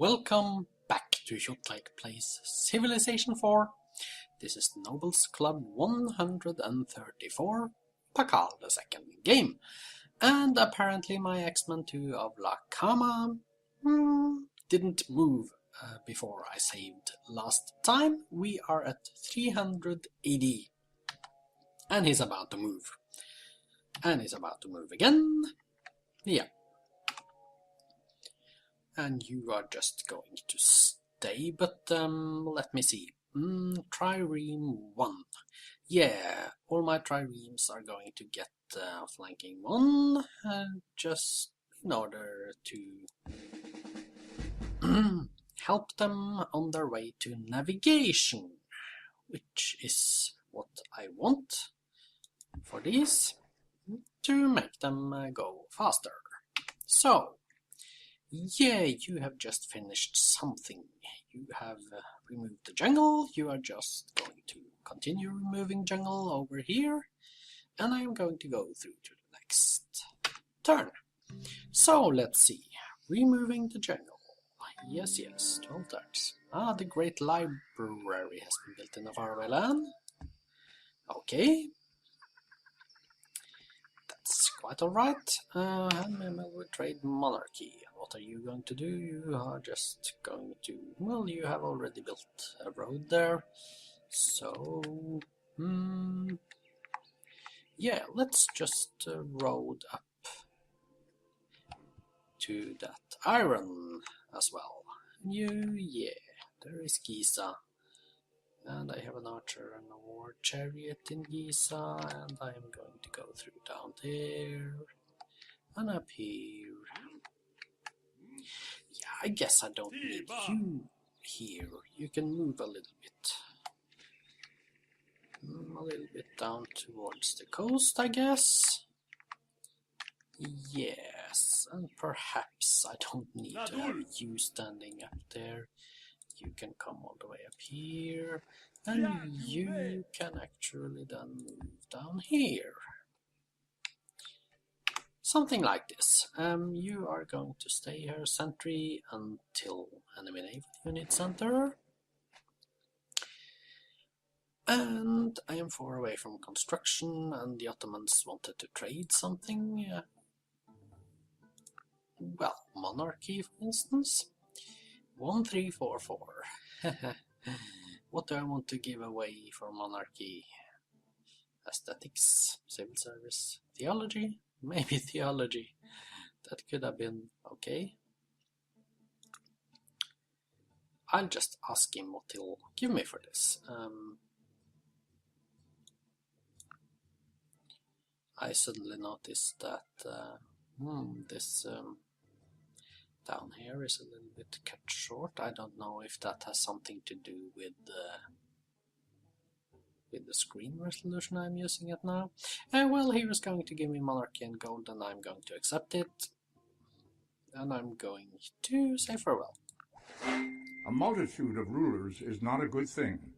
Welcome back to Kjotleik Plays Civilization IV. This is Nobles Club 134, Macabre the second game. And apparently my X-Men 2 of La Cama didn't move before I saved last time. We are at 300 AD. And he's about to move. And he's about to move again. Yeah. And you are just going to stay, but let me see. Trireme 1. Yeah, all my triremes are going to get flanking 1, just in order to help them on their way to navigation, which is what I want for these, to make them go faster. So, yeah, you have just finished something. You have removed the jungle. You are just going to continue removing jungle over here. And I am going to go through to the next turn. So, let's see. Removing the jungle. Yes, 12 turns. Ah, the great library has been built in a faraway land. Okay. That's quite alright. And Mehmed will trade Monarchy. What are you going to do? You are just going to... Well, you have already built a road there. So... yeah, let's just road up to that iron as well. Yeah, there is Giza. And I have an archer and a war chariot in Giza, and I am going to go through down there and up here. Yeah, I guess I don't need you here. You can move a little bit. A little bit down towards the coast, I guess. Yes, and perhaps I don't need to have you standing up there. You can come all the way up here, and you can actually then move down here. Something like this. You are going to stay here sentry until enemy naval units enter. And I am far away from construction, and the Ottomans wanted to trade something. Well, Monarchy, for instance. 1344. What do I want to give away for Monarchy? Aesthetics, civil service, theology? Maybe theology. That could have been okay. I'll just ask him what he'll give me for this. I suddenly noticed that this down here is a little bit cut short. I don't know if that has something to do with the screen resolution I'm using it now. Well, he was going to give me monarchy and gold, and I'm going to accept it. And I'm going to say farewell. A multitude of rulers is not a good thing.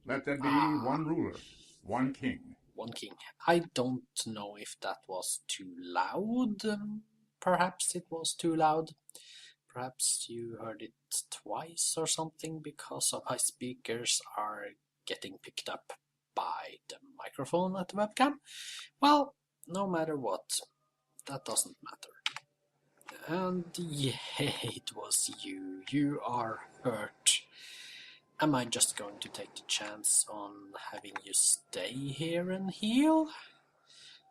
Let there be one ruler, one king. One king. I don't know if that was too loud. Perhaps it was too loud. Perhaps you heard it twice or something, because of my speakers are getting picked up by the microphone at the webcam. Well, no matter what, that doesn't matter. And yeah, it was you. You are hurt. Am I just going to take the chance on having you stay here and heal?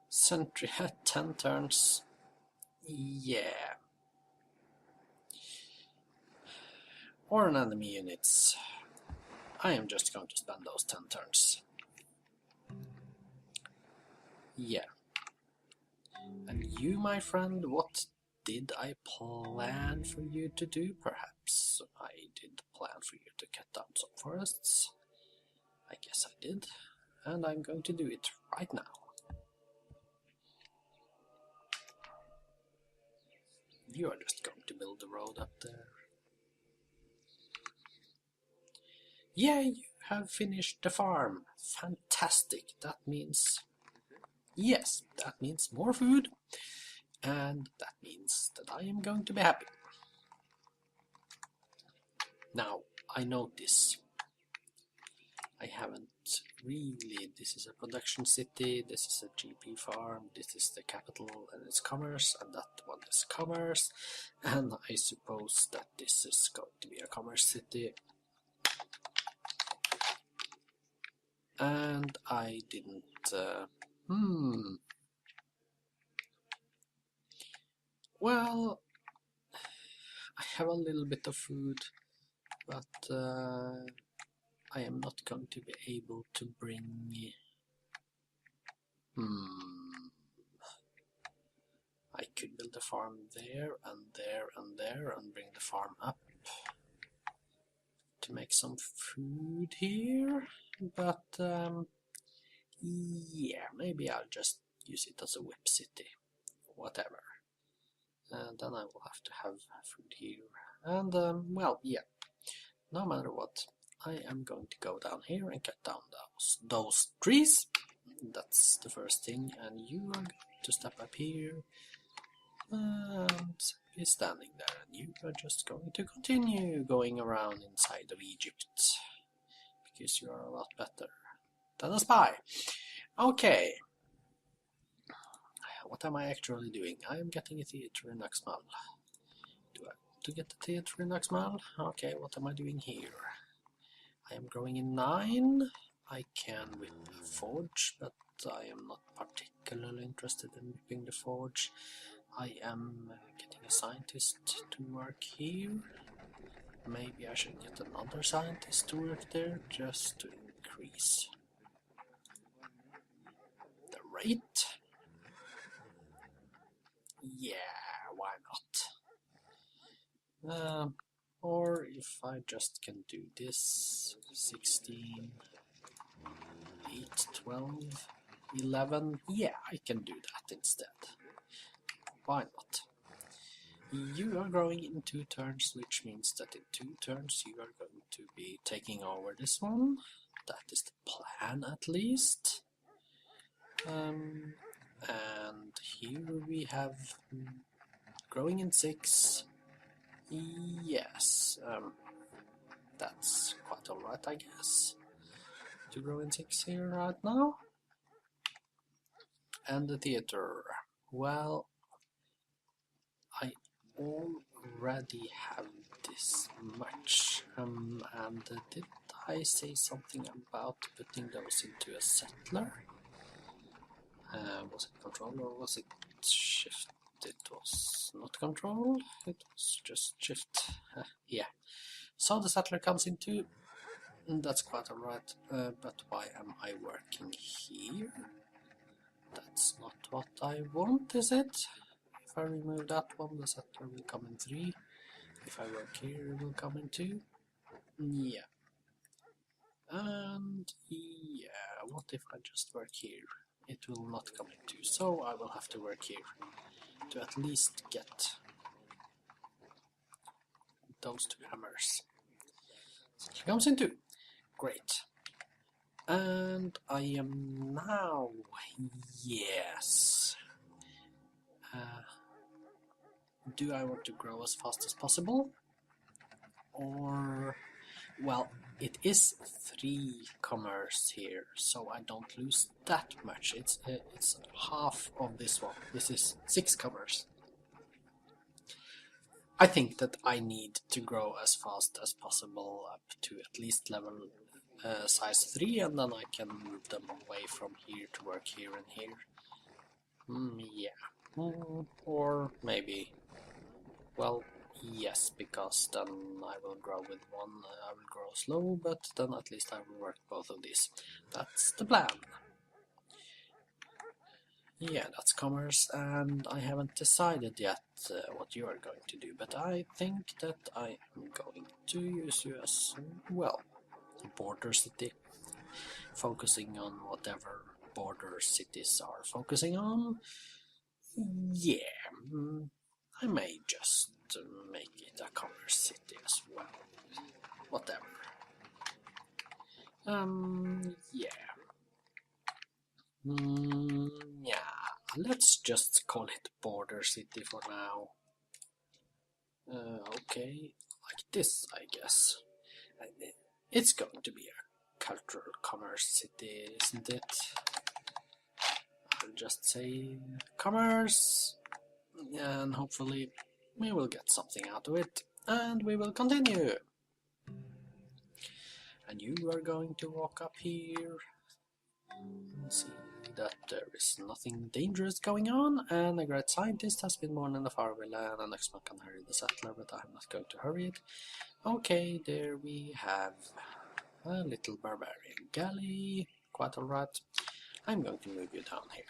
Sentry at 10 turns. Yeah. Or an enemy units. I am just going to spend those 10 turns. Yeah. And you, my friend, what did I plan for you to do? Perhaps I did plan for you to cut down some forests. I guess I did. And I'm going to do it right now. You are just going to build the road up there. Yeah, you have finished the farm. Fantastic. That means... yes, that means more food. And that means that I am going to be happy. Now, I notice I haven't really, this is a production city, this is a GP farm, this is the capital and it's commerce, and that one is commerce, and I suppose that this is going to be a commerce city. And I didn't, well, I have a little bit of food, but I am not going to be able to bring, I could build a farm there and there and there and bring the farm up to make some food here, but yeah, maybe I'll just use it as a whip city, whatever. And then I will have to have food here, and well, yeah, no matter what, I am going to go down here and cut down those trees. That's the first thing, and you are going to step up here and be standing there, and you are just going to continue going around inside of Egypt, because you are a lot better than a spy. Okay, what am I actually doing? I am getting a theater in Oxmal. Do I want to get the theater in Oxmal? Okay, what am I doing here? I am growing in 9. I can whip a forge, but I am not particularly interested in whipping the forge. I am getting a scientist to work here. Maybe I should get another scientist to work there just to increase the rate. Yeah, why not? Or if I just can do this, 16, 8, 12, 11, yeah, I can do that instead. Why not? You are growing in 2 turns, which means that in 2 turns you are going to be taking over this one. That is the plan, at least. And here we have growing in 6. Yes, that's quite alright, I guess, to grow in 6 here right now. And the theater, well, I already have this much, and did I say something about putting those into a settler? Was it control or was it shift? It was not control, it was just shift. Yeah, so the settler comes into, that's quite alright, but why am I working here? That's not what I want, is it? If I remove that one, the settler will come in 3. If I work here, it will come in 2. Yeah. And yeah, what if I just work here? It will not come in 2, so I will have to work here to at least get those 2 hammers. So it comes in 2. Great. And I am now, yes. Do I want to grow as fast as possible? Or, well, it is 3 commerce here, so I don't lose that much. It's half of this one. This is 6 commerce. I think that I need to grow as fast as possible up to at least level size 3, and then I can move them away from here to work here and here. Yeah. Or maybe, well, yes, because then I will grow with 1, I will grow slow, but then at least I will work both of these. That's the plan. Yeah, that's commerce, and I haven't decided yet what you are going to do, but I think that I am going to use you as, well, a border city, focusing on whatever border cities are focusing on. Yeah, I may just make it a commerce city as well. Whatever. Yeah. Yeah, let's just call it border city for now. Okay, like this, I guess. It's going to be a cultural commerce city, isn't it? I'll just say commerce, and hopefully we will get something out of it, and we will continue. And you are going to walk up here and see that there is nothing dangerous going on, and a great scientist has been born in the faraway land, and next man can hurry the settler, but I'm not going to hurry it. Okay, there we have a little barbarian galley, quite alright. I'm going to move you down here.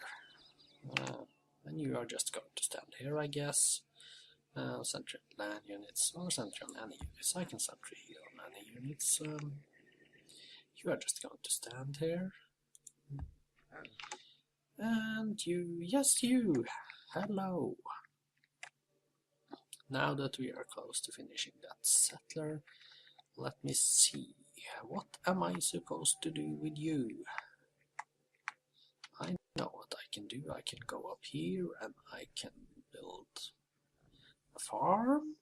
And you are just going to stand here, I guess. Sentry on land units, or sentry on any units. I can sentry here on any units. You are just going to stand here. And you, yes you, hello. Now that we are close to finishing that settler, let me see. What am I supposed to do with you? I know what I can do. I can go up here and I can build a farm.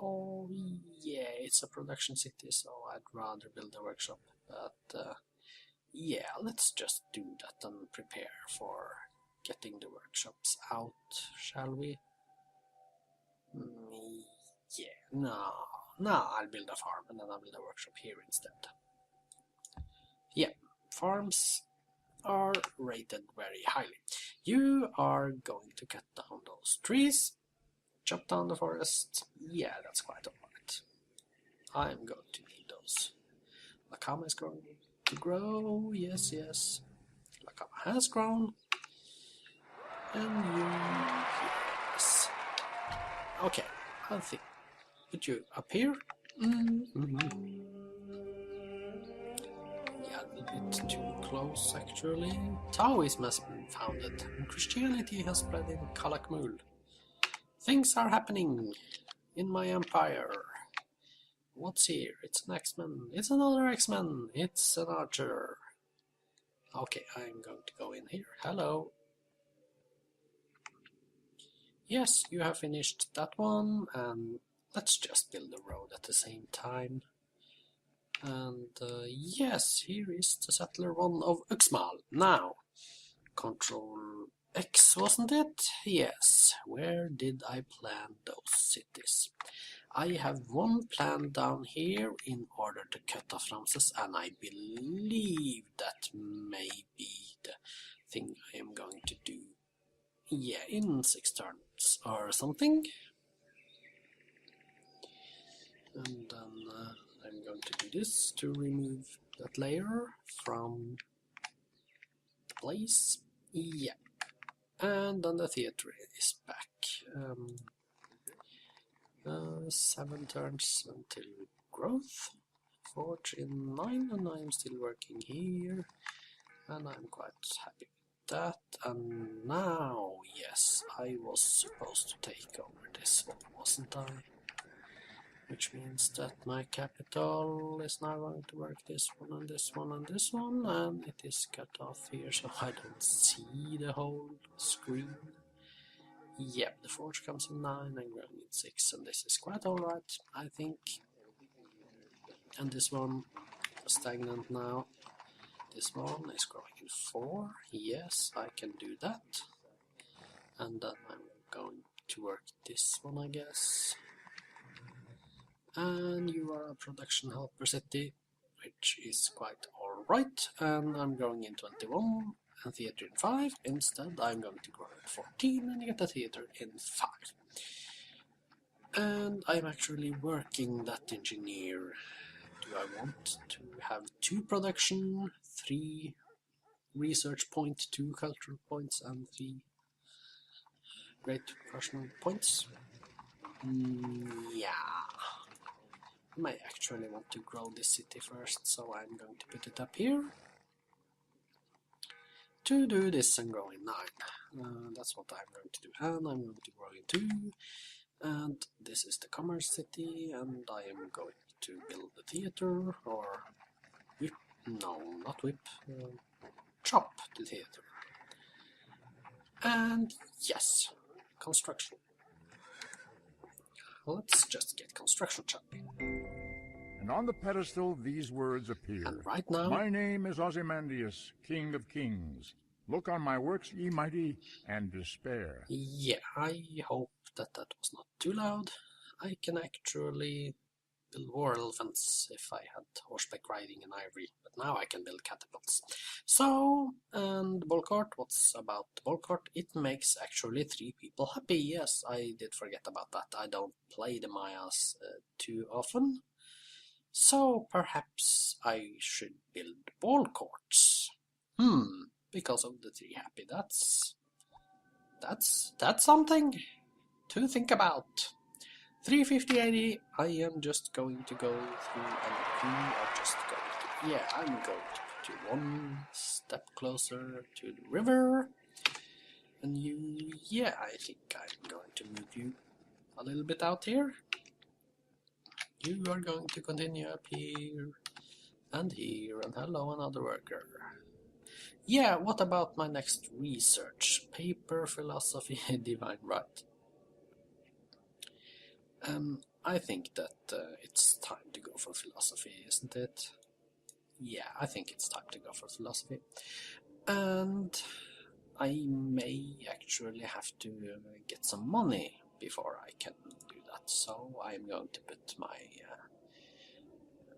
Oh yeah, it's a production city, so I'd rather build a workshop. But yeah, let's just do that and prepare for getting the workshops out, shall we? Yeah, no, I'll build a farm and then I'll build a workshop here instead. Yeah, farms are rated very highly. You are going to cut down those trees, chop down the forest. Yeah, that's quite alright. I'm going to need those. Macabre is going to grow. Yes. Macabre has grown. And you... Yes. Okay, I think. Put you up here. Yeah, a bit too close actually. Taoism has been founded, and Christianity has spread in Kjotleik. Things are happening in my empire. What's here? It's an X-Men. It's another X-Men. It's an archer. Okay, I'm going to go in here. Hello. Yes, you have finished that one, and let's just build a road at the same time. And yes, here is the settler one of Uxmal. Now, Control X, wasn't it? Yes. Where did I plan those cities? I have one plan down here in order to cut off Ramesses, and I believe that may be the thing I am going to do. Yeah, in 6 turns or something. And then I'm going to do this to remove that layer from the place. Yeah. And then the theater is back. 7 turns until growth. Forge in 9, and I'm still working here. And I'm quite happy with that. And now, yes, I was supposed to take over this one, wasn't I? Which means that my capital is now going to work this one and this one and this one, and it is cut off here, so I don't see the whole screen. Yep, the forge comes in 9 and growing in 6, and this is quite alright, I think. And this one is stagnant now. This one is growing in 4. Yes, I can do that. And then I'm going to work this one, I guess. And you are a production helper city, which is quite alright. And I'm growing in 21 and theater in 5. Instead, I'm going to grow in 14 and get a theater in 5. And I'm actually working that engineer. Do I want to have 2 production, 3 research point, 2 cultural points, and 3 great personal points? Yeah. I might actually want to grow this city first, so I'm going to put it up here. To do this and grow in 9. That's what I'm going to do. And I'm going to grow in 2. And this is the commerce city, and I am going to build the theater, or whip, no, not whip, chop the theater. And yes, construction. Let's just get construction chopping. And on the pedestal these words appear. And right now, My name is Ozymandias, King of Kings. Look on my works, ye mighty, and despair. yeah, I hope that that was not too loud. I can actually build war elephants if I had horseback riding in ivory, but now I can build catapults. So, and the ball court, what's about the ball court? It makes actually 3 people happy. Yes, I did forget about that. I don't play the Mayas too often. So perhaps I should build ball courts. Because of the 3 happy. That's something to think about. 350 AD, I am just going to go through, and you are just going to, yeah, I'm going to put you 1 step closer to the river, and you, yeah, I think I'm going to move you a little bit out here. You are going to continue up here, and hello, another worker. Yeah, what about my next research? Paper, philosophy, divine right. I think that it's time to go for philosophy, isn't it? Yeah, I think it's time to go for philosophy. And I may actually have to get some money before I can do that. So I'm going to put my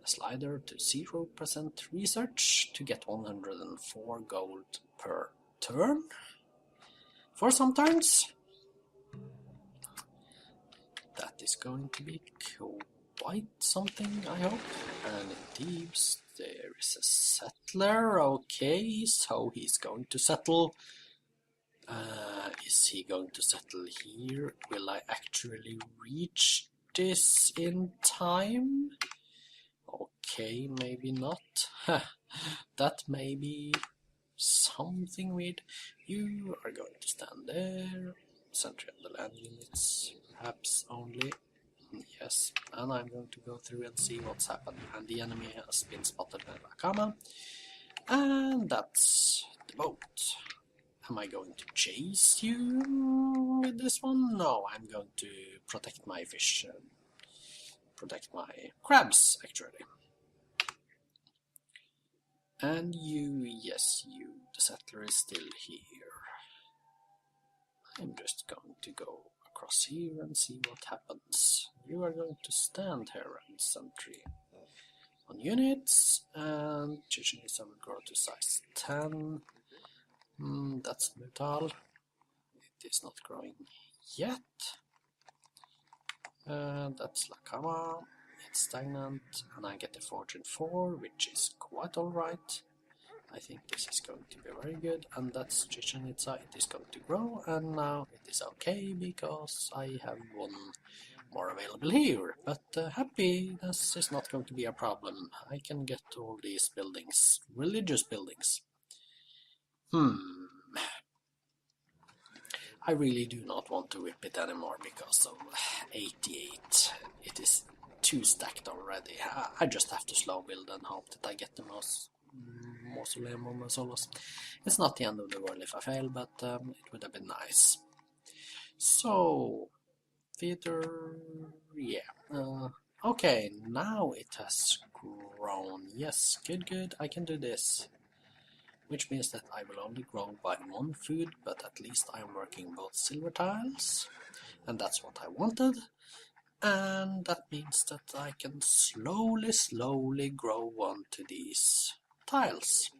slider to 0% research to get 104 gold per turn for some turns. That is going to be quite something, I hope. And in Thebes there is a settler. Okay, so he's going to settle. Is he going to settle here? Will I actually reach this in time? Okay, maybe not. That may be something weird. You are going to stand there. Sentry on the land units, perhaps only. Yes, and I'm going to go through and see what's happened. And the enemy has been spotted by Macabre. And that's the boat. Am I going to chase you with this one? No, I'm going to protect my fish. Protect my crabs, actually. And you, yes, you, the settler is still here. I'm just going to go across here and see what happens. You are going to stand here and sentry on units, and Chichen Itza will grow to size 10. That's brutal. It is not growing yet. That's Lakama. It's stagnant, and I get a fortune 4, which is quite alright. I think this is going to be very good, and that's Chichen Itza. It is going to grow, and now it is okay because I have 1 more available here. But happiness is not going to be a problem. I can get all these buildings, religious buildings. I really do not want to whip it anymore because of 88. It is too stacked already. I just have to slow build and hope that I get the most mausoleum or mausoleus. It's not the end of the world if I fail, but it would have been nice. So, theater, yeah. Okay, now it has grown. Yes, good, I can do this. Which means that I will only grow by 1 food, but at least I am working both silver tiles, and that's what I wanted. And that means that I can slowly grow onto these tiles.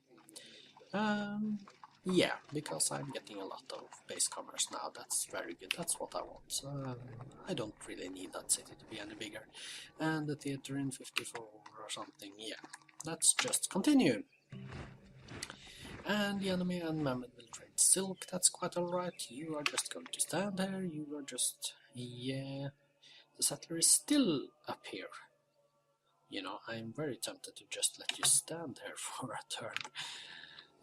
Yeah, because I'm getting a lot of base commerce now. That's very good. That's what I want. I don't really need that city to be any bigger. And the theater in 54 or something. Yeah, let's just continue. And the enemy and Mehmed will trade silk. That's quite alright. You are just going to stand there. You are just... yeah. The settler is still up here. You know, I'm very tempted to just let you stand there for a turn.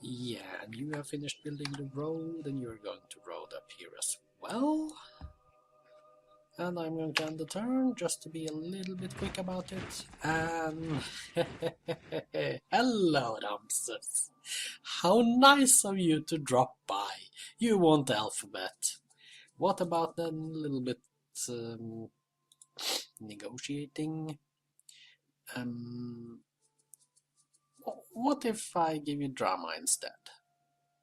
Yeah, and you have finished building the road, and you're going to road up here as well. And I'm going to end the turn, just to be a little bit quick about it. And... hello, Ramesses. How nice of you to drop by. You want the alphabet. What about then a little bit... negotiating? What if I give you drama instead?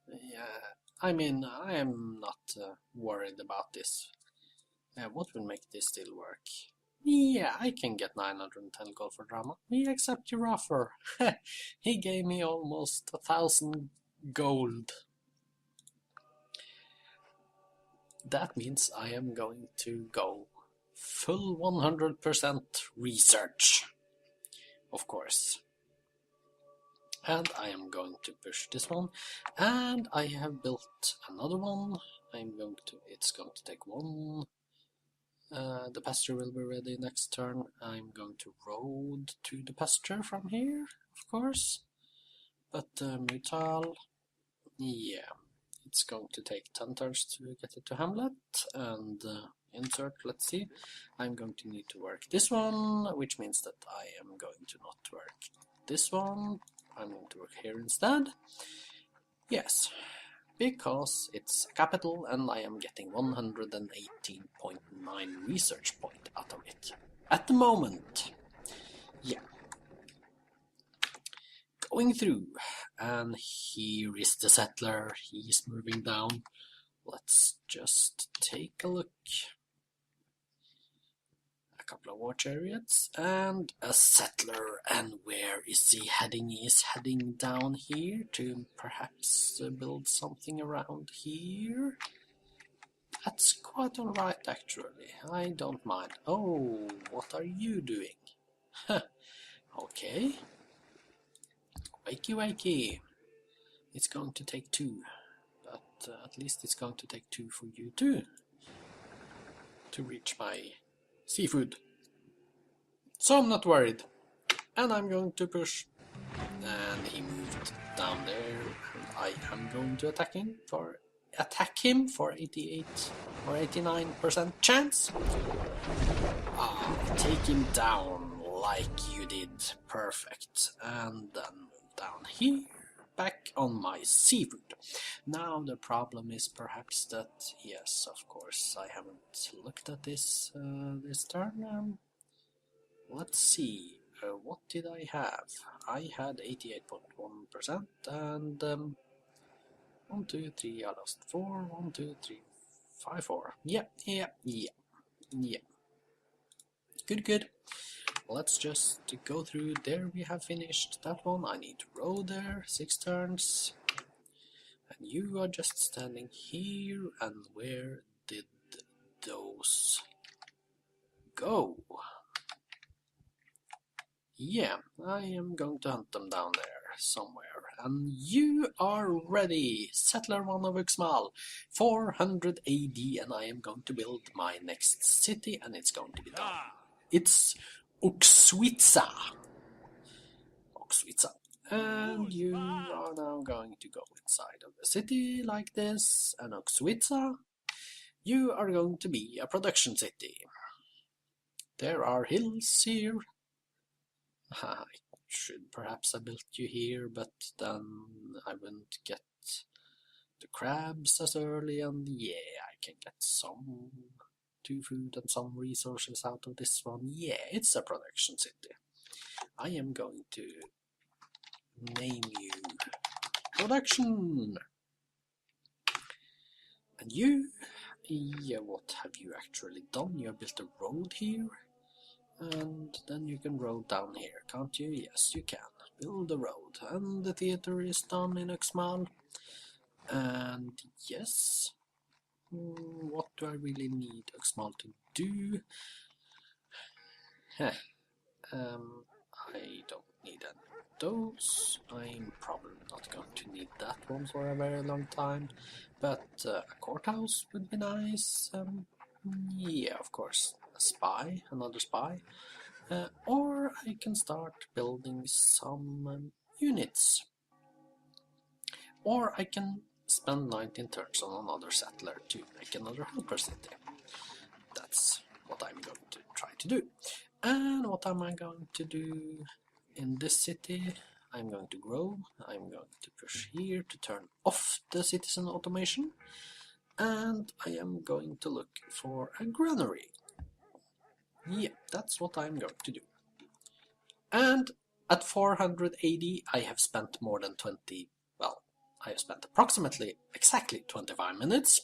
Yeah, I mean, I am not worried about this. What will make this still work? Yeah, I can get 910 gold for drama. We accept your offer. He gave me almost 1,000 gold. That means I am going to go full 100% research, of course. And I am going to push this one, and I have built another one. It's going to take one. The pasture will be ready next turn. I'm going to road to the pasture from here, of course. But Mutal, yeah, it's going to take 10 turns to get it to Hamlet. And insert, let's see. I'm going to need to work this one, which means that I am going to not work this one. I'm going to work here instead. Yes, because it's a capital and I am getting 118.9 research point out of it at the moment. Yeah. Going through, and here is the settler. He's moving down. Let's just take a look. A couple of war chariots and a settler. And where is he heading? He's heading down here to perhaps build something around here. That's quite alright actually. I don't mind. Oh, what are you doing? Okay. Wakey wakey. It's going to take 2. But at least it's going to take 2 for you too. To reach my seafood. So I'm not worried. And I'm going to push. And he moved down there. And I am going to attack him for 88 or 89% chance. Take him down like you did. Perfect. And then move down here. Back on my seafood. Now the problem is perhaps that, yes, of course, I haven't looked at this this turn. Let's see. What did I have? I had 88.1% and 1, 2, 3, I lost 4, 1, 2, 3, 5, 4. Yeah. Good. Let's just go through. There we have finished that one. I need to row there, 6 turns. And you are just standing here. And where did those go? Yeah, I am going to hunt them down there somewhere. And you are ready, Settler 1 of Uxmal, 400 AD, and I am going to build my next city, and it's going to be done. It's Oxhuitza. And you are now going to go inside of the city like this, and Oxhuitza, you are going to be a production city. There are hills here. I should perhaps have built you here, but then I wouldn't get the crabs as early, and yeah, I can get some 2 food and some resources out of this one. Yeah, it's a production city. I am going to name you Production. And you, yeah, what have you actually done? You have built a road here. And then you can road down here, can't you? Yes, you can. Build a road. And the theater is done in Uxmal. And yes. What do I really need Uxmal to do? I don't need any of those. I'm probably not going to need that one for a very long time. But a courthouse would be nice. Yeah, of course. A spy, another spy. Or I can start building some units. Or I can spend 19 turns on another settler to make another helper city. That's what I'm going to try to do. And what am I going to do in this city? I'm going to grow. I'm going to push here to turn off the citizen automation. And I am going to look for a granary. Yeah, that's what I'm going to do. And at 480 I have spent more than 20, well, I have spent approximately exactly 25 minutes.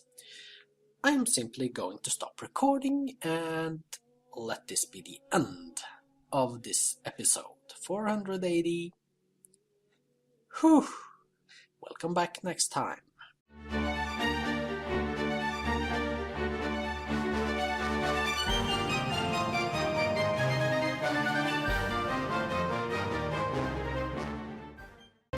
I am simply going to stop recording and let this be the end of this episode. 480. Whew. Welcome back next time.